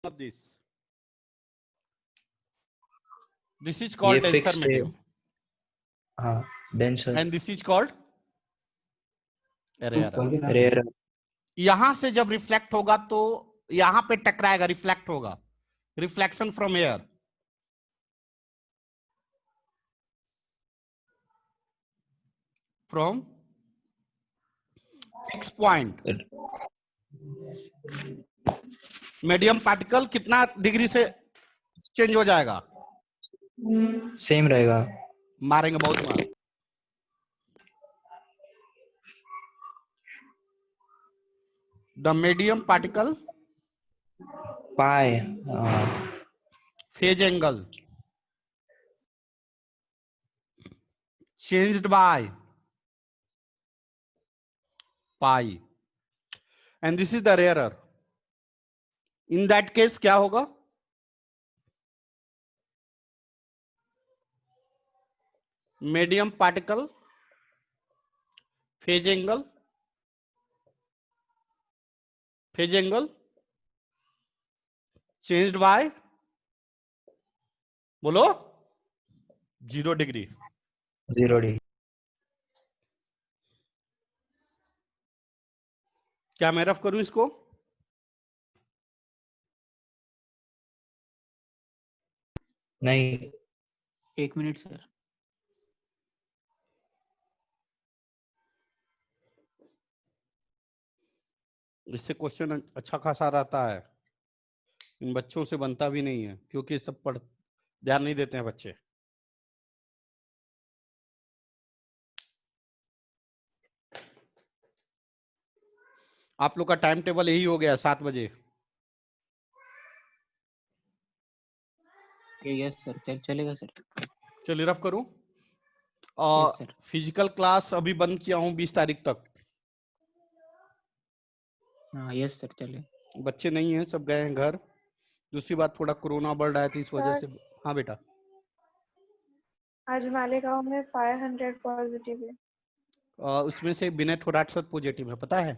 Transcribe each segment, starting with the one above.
of this is called denser medium. हाँ, denser. And this is called rarer. Rarer. यहां से जब reflect होगा तो यहां पे टकराएगा, रिफ्लेक्ट होगा, reflection from air. From fix point. Medium particle कितना डिग्री से चेंज हो जाएगा? सेम रहेगा. मारेंगे बहुत मार. The medium particle pi phase angle changed by pi, and this is the rarer. In that case क्या होगा? Medium particle phase angle changed by, बोलो, 0 डिग्री. 0 डिग्री. क्या मैं रफ करूं इसको? नहीं. 1 मिनट सर. इससे क्वेश्चन अच्छा खासा रहता है. इन बच्चों से बनता भी नहीं है क्योंकि सब पढ़ ध्यान नहीं देते हैं बच्चे. आप लोग का टाइम टेबल यही हो गया 7 बजे. यस सर, चलेगा सर. चलिए रफ करूं. Yes sir. फिजिकल क्लास अभी बंद किया हूं 20 तारीख तक. हाँ यस सर, चले. बच्चे नहीं हैं, सब गए हैं घर. दूसरी बात, थोड़ा कोरोना बढ़ रहा है तो इस वजह से. हाँ बेटा. आज मालेगांव में 500 पॉजिटिव है. उसमें से विनय थोराट सर पॉजिटिव है, पता है?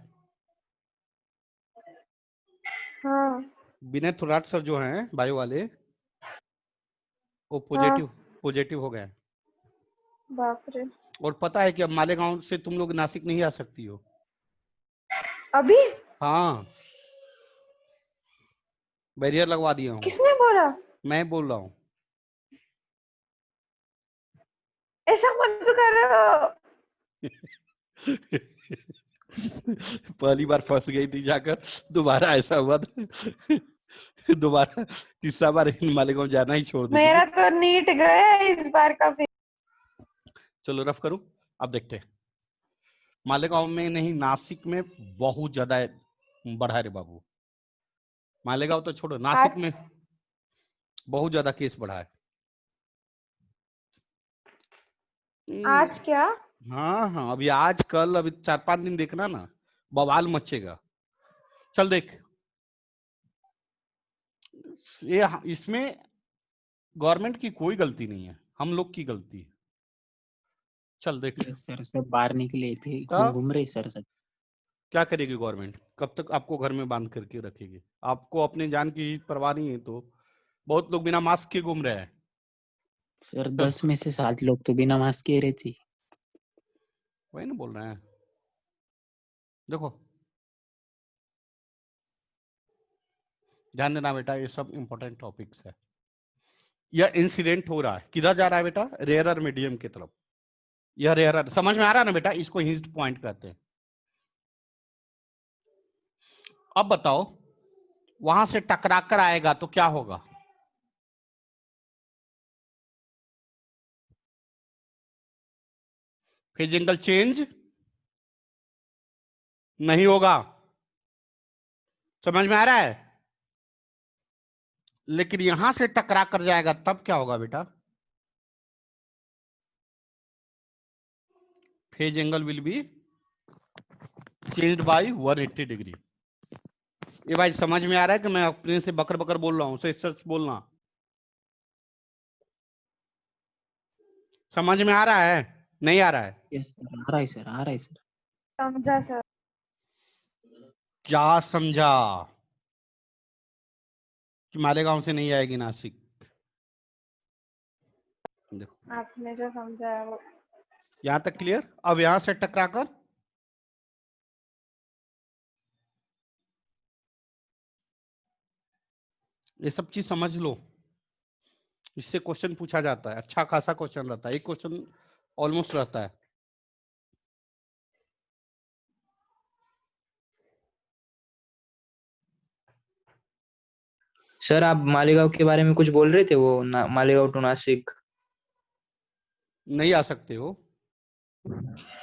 हाँ. विनय थोराट सर जो हैं बायो वाले, वो पॉजिटिव हो गए. बाप रे. और पता है कि अब मालेगांव से तुम लोग नासिक नहीं आ सकती हो अभी. हाँ, बैरियर लगवा दिया हूँ. किसने बोला? मैं बोल रहा हूँ. ऐसा मत करो. पहली बार फंस गई थी जाकर, दोबारा ऐसा हुआ था. दोबारा तीसरा बार मालेगांव जाना ही छोड़ दी. मेरा तो नीट गया इस बार का भी. चलो रफ करूं. अब देखते हैं. मालेगांव में नहीं, नासिक में बहुत ज्यादा बढ़ा रे बाबू. मालेगांव तो छोड़ो, नासिक में बहुत ज्यादा केस बढ़ा है. आज क्या? हाँ, अभी आज कल अभी 4-5 दिन देखना ना, बवाल मचेगा. चल देख, ये इसमें गवर्नमेंट की कोई गलती नहीं है, हम लोग की गलती है. चल देख. सर सब बाहर निकले थे, घूम रहे सर. सब क्या करेगी गवर्नमेंट? कब तक आपको घर में बांध करके रखेगी? आपको अपने जान की परवाह नहीं है तो बहुत लोग बिना मास्क के घूम रहे हैं. सर 10 में से 7 लोग तो बिना मास्क के रहे थे. वही ना बोल रहे हैं. देखो, ध्यान देना बेटा, ये सब इंपॉर्टेंट टॉपिक्स है. यह इंसिडेंट हो रहा है, किधर जा रहा है बेटा? रेयरर मीडियम की तरफ. यह रेयरर, समझ में आ रहा है ना बेटा? इसको हिंज्ड पॉइंट कहते हैं. अब बताओ, वहां से टकरा कर आएगा तो क्या होगा? फेज एंगल चेंज नहीं होगा. समझ में आ रहा है? लेकिन यहां से टकरा कर जाएगा तब क्या होगा बेटा? Phase angle will be changed by 180 degree. ये भाई समझ में आ रहा है कि मैं अपने से बकर बकर बोल रहा हूं? सच बोलना. समझ में आ रहा है? नहीं आ रहा है? यस सर, आ रहा है सर, आ रहा है सर. समझा सर. क्या समझा? कि मालेगांव से नहीं आएगी नासिक? देखो आपने जो समझाया वो यहां तक क्लियर। अब यहां से टकराकर ये सब चीज समझ लो, इससे क्वेश्चन पूछा जाता है, अच्छा खासा क्वेश्चन रहता है, एक क्वेश्चन ऑलमोस्ट रहता है। सर आप मालेगांव के बारे में कुछ बोल रहे थे, वो मालेगांव टू नासिक नहीं आ सकते हो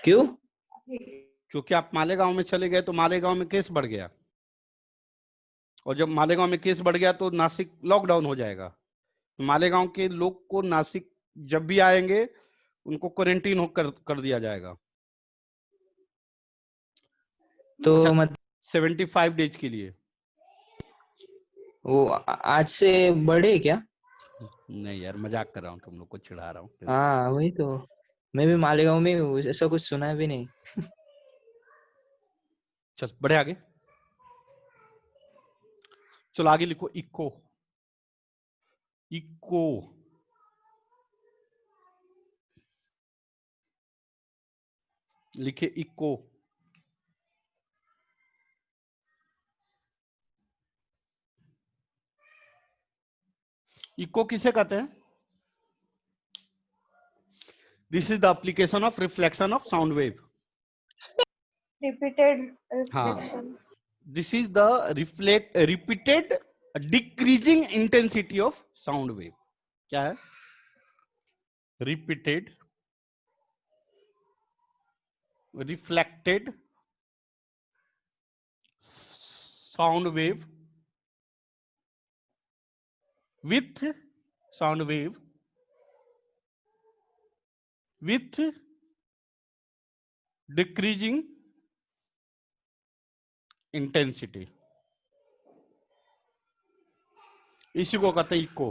क्यों? क्योंकि आप मालेगांव में चले गए तो मालेगांव में केस बढ़ गया, और जब मालेगांव में केस बढ़ गया तो नासिक लॉकडाउन हो जाएगा। तो मालेगांव के लोग को नासिक जब भी आएंगे उनको क्वारंटीन कर दिया जाएगा। तो अच्छा, मत 75 डेज के लिए। वो आज से बढ़े क्या? नहीं यार, मजाक कर रहा हूँ, तुम लोग को चिढ़ा रहा हूँ। हाँ वही तो, मैं भी मालेगांव में हूँ, ऐसा कुछ सुना भी नहीं। चल बढ़े आगे, चलो आगे लिखो इको। इको लिखे, इको। इको किसे कहते हैं? This is the application of reflection of sound wave. repeated हाँ, reflections. This is the repeated decreasing intensity of sound wave. क्या है? Repeated reflected sound wave with sound wave with decreasing intensity, इसी को कहते हैं echo.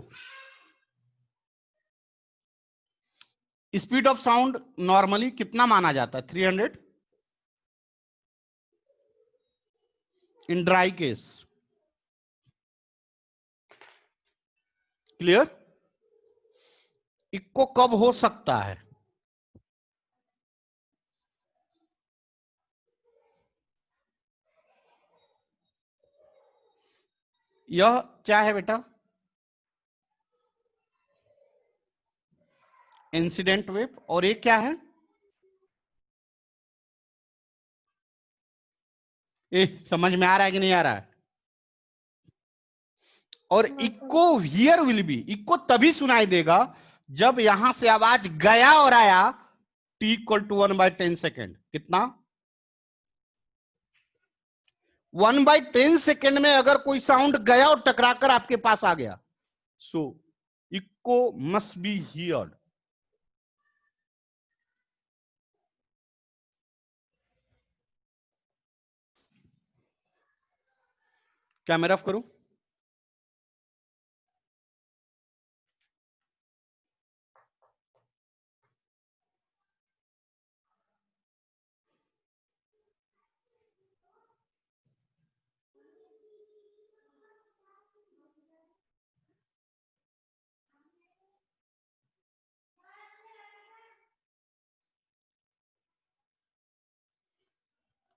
Speed of sound normally कितना माना जाता है? 300 in dry case. Clear? Echo कब हो सकता है? यह क्या है बेटा? Incident wave. और ये क्या है? समझ में आ रहा है कि नहीं आ रहा है? और echo here will be, echo तभी सुनाई देगा जब यहां से आवाज गया और आया t इक्वल टू 1/10 सेकेंड। कितना? 1/10 सेकेंड में अगर कोई साउंड गया और टकराकर आपके पास आ गया, सो इको मस्ट बी हियर्ड। क्या मैं रफ करूं?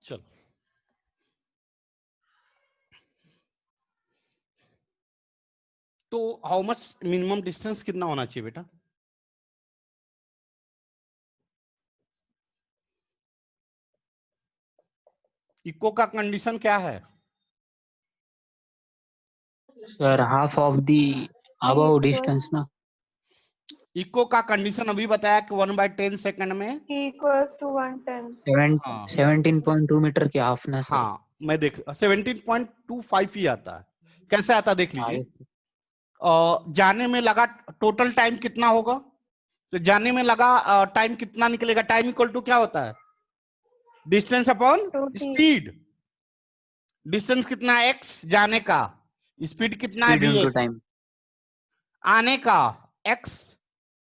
चलो, तो हाउ मच मिनिमम डिस्टेंस कितना होना चाहिए बेटा? इको का कंडीशन क्या है? Sir half of the above Equals distance ना। इको का कंडीशन अभी बताया कि 1/10 सेकंड में। T equals to 1/10. हाँ 17.2 मीटर के हाफ ना सर। हाँ, मैं देख 17.25 ही आता है। कैसे आता देख लीजिए। जाने में लगा टोटल टाइम कितना होगा? तो जाने में लगा टाइम कितना निकलेगा? टाइम इक्वल टू क्या होता है? Distance upon 2t. Speed. Distance कितना है? x जाने का। स्पीड कितना है? Speed into bs time. आने का। x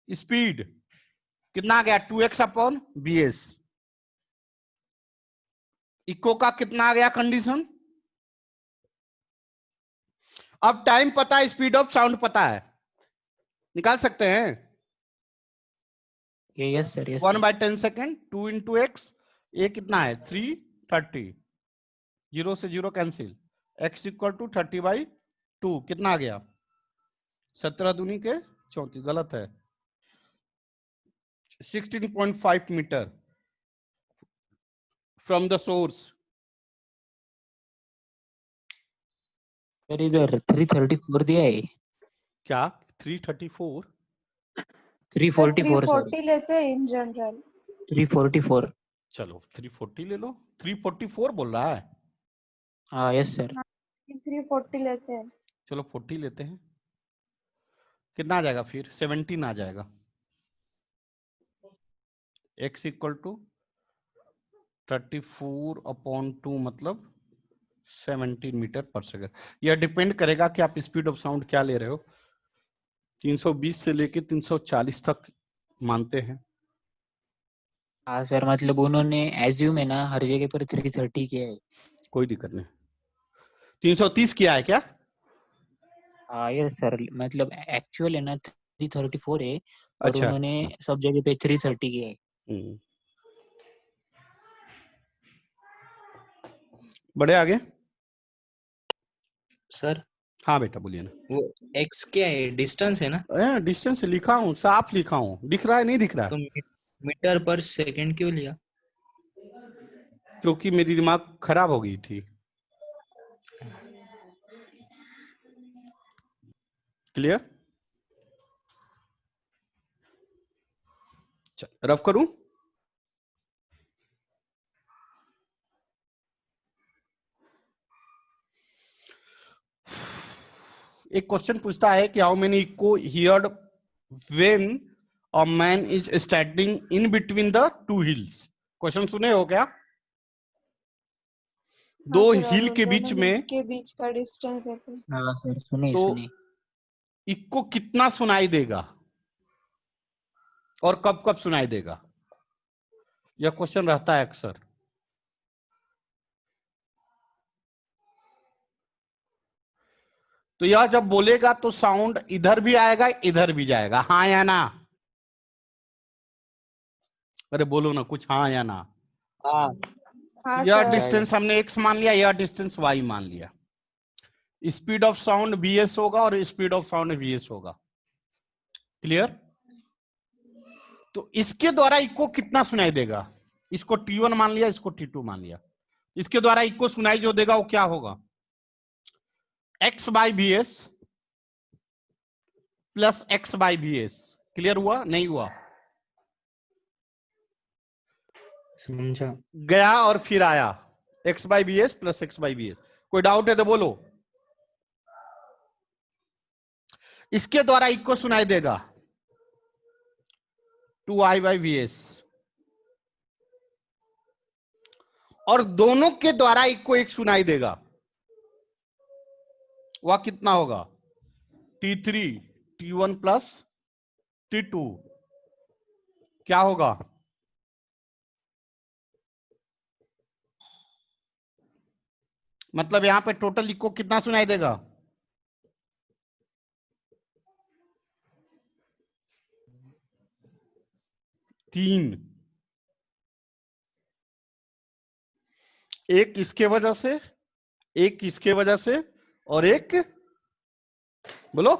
स्पीड कितना आ गया? 2x upon bs। इको का कितना आ गया कंडीशन? अब टाइम पता है, स्पीड ऑफ साउंड पता है, निकाल सकते हैं। Yes sir, yes 1/10 second, 2 × x, ये कितना है 330, 0 से 0 कैंसिल, x = 30/2, कितना आ गया 17 दूनी के 34, गलत है 16.5 metre from the source. Sir. इधर 334 दिया है। क्या 334? 344 सर, 340 लेते हैं इन जनरल। 344। चलो 340 ले लो, 344 बोल रहा है। हाँ यस सर। 340 लेते हैं। चलो 40 लेते हैं, कितना आ जाएगा फिर 17 आ जाएगा। x = 34/2 मतलब 17 मीटर पर सेकंड। यह डिपेंड करेगा कि आप स्पीड ऑफ साउंड क्या ले रहे हो। 320 से लेके 340 तक मानते हैं। हाँ सर, मतलब उन्होंने एज्यूम है ना हर जगह पर 330 किया है। कोई दिक्कत नहीं। 330 किया है क्या? हाँ यस सर, मतलब एक्चुअल है ना 334 है, और अच्छा। उन्होंने सब जगह पे 330 किया है। हम्म। बढ़े आगे। सर हाँ बेटा बोलिए ना। वो x क्या है, डिस्टेंस है ना? डिस्टेंस लिखा हूँ, साफ लिखा हूँ, दिख रहा है नहीं दिख रहा तो है? मीटर पर सेकंड क्यों लिया? क्योंकि मेरी दिमाग खराब हो गई थी। क्लियर? रफ करूं? एक क्वेश्चन पूछता है कि how many echo heard when a man is standing in between the two hills. Question सुने हो क्या? दो हाँ सर, हिल और के बीच दोनों में हिल्स के बीच का डिस्टेंस देते हैं। हाँ सर, सुने तो सुने। इको कितना सुनाई देगा और कब कब सुनाई देगा, यह क्वेश्चन रहता है अक्सर। तो यह जब बोलेगा तो साउंड इधर भी आएगा इधर भी जाएगा, हाँ या ना? अरे बोलो ना कुछ, हाँ या ना? हाँ। हाँ यह सर। डिस्टेंस हमने x मान लिया, यह डिस्टेंस y मान लिया। स्पीड ऑफ साउंड bs होगा और स्पीड ऑफ साउंड vs होगा। क्लियर? तो इसके द्वारा इको कितना सुनाई देगा, इसको T1 मान लिया, इसको T2 मान लिया। इसके द्वारा इको सुनाई जो देगा वो क्या होगा, x/bs प्लस x/bs। क्लियर हुआ नहीं हुआ? समझा। गया और फिर आया, x/bs प्लस x/bs। कोई डाउट है तो बोलो। इसके द्वारा इको सुनाई देगा 2i/vs, और दोनों के द्वारा इको एक सुनाई देगा, वह कितना होगा T3 T1 प्लस T2। क्या होगा? मतलब यहां पे टोटल इको कितना सुनाई देगा, 3। एक इसके वजह से, एक इसके वजह से, और एक बोलो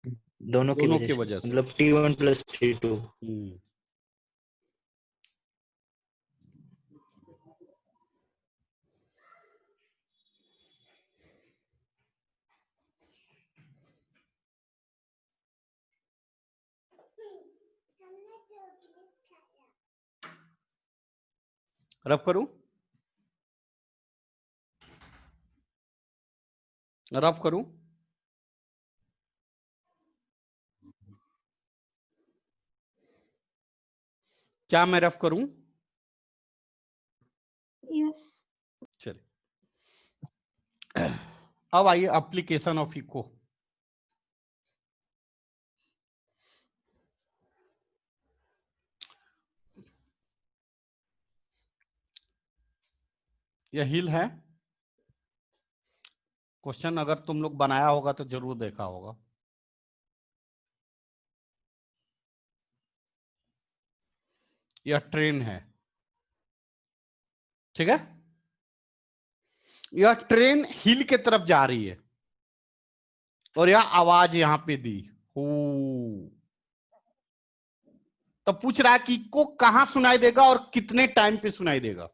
दोनों की दोनों वजह की से, वजह से। मतलब T1 + T2। रफ करूं? रफ करूं? क्या मैं रफ करूं? यस। चलिए अब आइए एप्लीकेशन ऑफ इको। यह हिल है, क्वेश्चन अगर तुम लोग बनाया होगा तो जरूर देखा होगा। यह ट्रेन है, ठीक है। यह ट्रेन हिल के तरफ जा रही है और यह आवाज यहां पे दी हू। तो पूछ रहा है कि को कहां सुनाई देगा और कितने टाइम पे सुनाई देगा।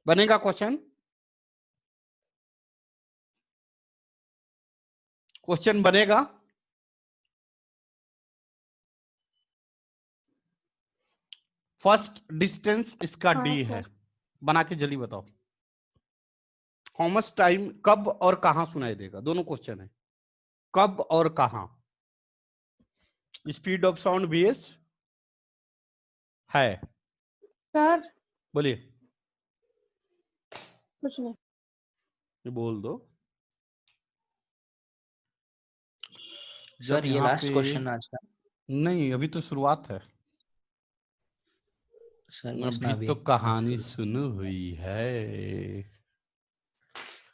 बनेगा क्वेश्चन? क्वेश्चन बनेगा? फर्स्ट डिस्टेंस इसका हाँ डी सर। है, बना के जल्दी बताओ। हाउ मच टाइम, कब और कहां सुनाई देगा, दोनों क्वेश्चन है। कब और कहां। स्पीड ऑफ साउंड VS है, सर बोलिए। कुछ नहीं। ये बोल दो। सर जब ये यहाँ लास्ट पे, क्वेश्चन आज का। नहीं अभी तो शुरुआत है, सर बस ना अभी अभी तो आज कहानी के लिए। शुरू हुई है।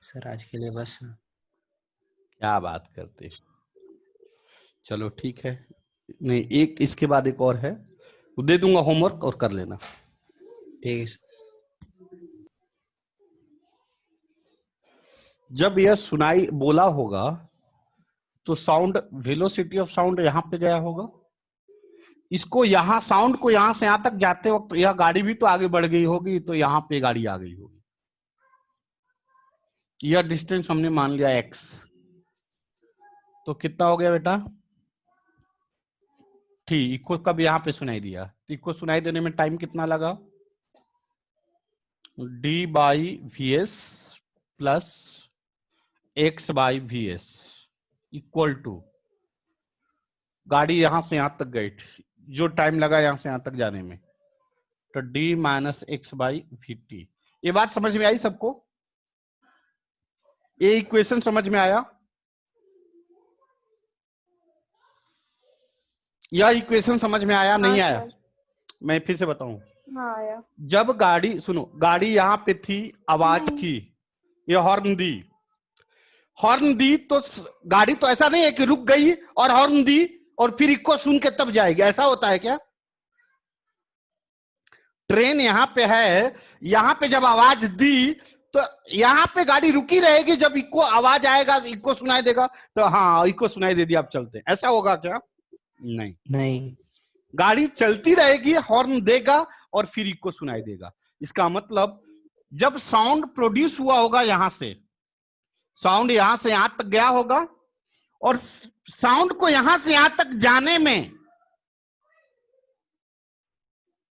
सर आज के लिए बस। क्या बात करते हो? चलो ठीक है, नहीं एक इसके बाद एक और है, वो दे दूंगा होमवर्क और कर लेना। ठीक है सर। जब यह सुनाई बोला होगा तो साउंड, वेलोसिटी ऑफ साउंड यहां पे गया होगा। इसको यहां, साउंड को यहां से यहां तक जाते वक्त यह गाड़ी भी तो आगे बढ़ गई होगी, तो यहां पे गाड़ी आ गई होगी। यह डिस्टेंस हमने मान लिया x, तो कितना हो गया बेटा t। इको कब यहां पे सुनाई दिया, तो इको सुनाई देने में टाइम कितना लगा, d/vs plus x/vs equal to, गाड़ी यहां से यहां तक गई, जो टाइम लगा यहां से यहां तक जाने में, तो d-x/vt। ये बात समझ में आई सबको? ये इक्वेशन समझ में आया? यह इक्वेशन समझ में आया हाँ नहीं आया? सर। मैं फिर से बताऊं। हाँ आया। जब गाड़ी, सुनो, गाड़ी यहां पे थी, आवाज नहीं। की, ये हॉर्न दी, हॉर्न दी तो गाड़ी तो ऐसा नहीं है कि रुक गई और हॉर्न दी और फिर इको सुन के तब जाएगी, ऐसा होता है क्या? ट्रेन यहां पे है, यहां पे जब आवाज दी तो यहां पे गाड़ी रुकी रहेगी, जब इको आवाज आएगा, इको सुनाई देगा, तो हाँ इको सुनाई दे दिया, अब चलते हैं, ऐसा होगा क्या? नहीं, नहीं। गाड़ी चलती रहेगी, हॉर्न देगा और फिर इको सुनाई देगा। इसका मतलब जब साउंड प्रोड्यूस हुआ होगा, यहां से साउंड यहां से यहां तक गया होगा और साउंड को यहां से यहां तक जाने में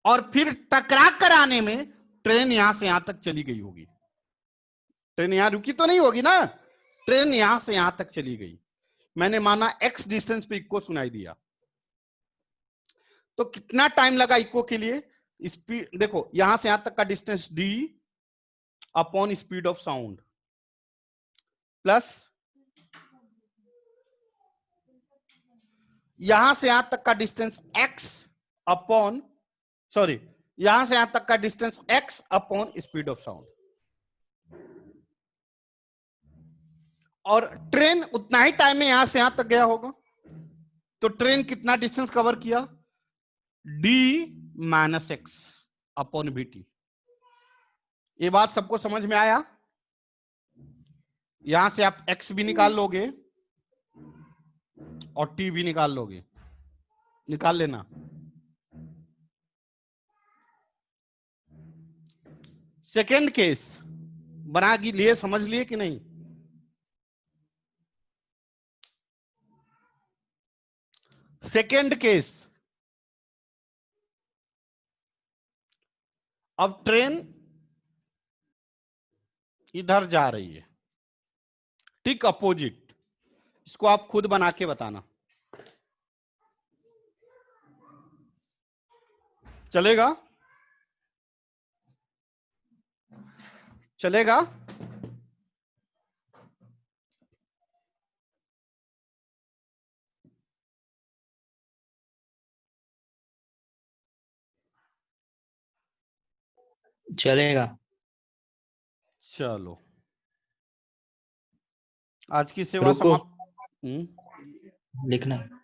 और फिर टकरा कर आने में ट्रेन यहां से यहां तक चली गई होगी। ट्रेन यहां रुकी तो नहीं होगी ना, ट्रेन यहां से यहां तक चली गई। मैंने माना x डिस्टेंस पे इको सुनाई दिया, तो कितना टाइम लगा इको के लिए? स्पीड देखो, यहां से यहां तक का distance d upon speed of sound plus यहां से यहां तक का डिस्टेंस x अपॉन, सॉरी, यहां से यहां तक का distance x upon speed of sound. और ट्रेन उतना ही टाइम में यहां से यहां तक गया होगा, तो ट्रेन कितना डिस्टेंस कवर किया? d-x upon vt। ये बात सबको समझ में आया? यहां से आप x भी निकाल लोगे और t भी निकाल लोगे, निकाल लेना। सेकेंड केस बना के लिए, समझ लिए कि नहीं? सेकेंड केस, अब ट्रेन इधर जा रही है, ठीक अपोजिट। इसको आप खुद बना के बताना, चलेगा? चलेगा? चलेगा। चलो आज की सेवा रुको। समाप्त। लिखना है।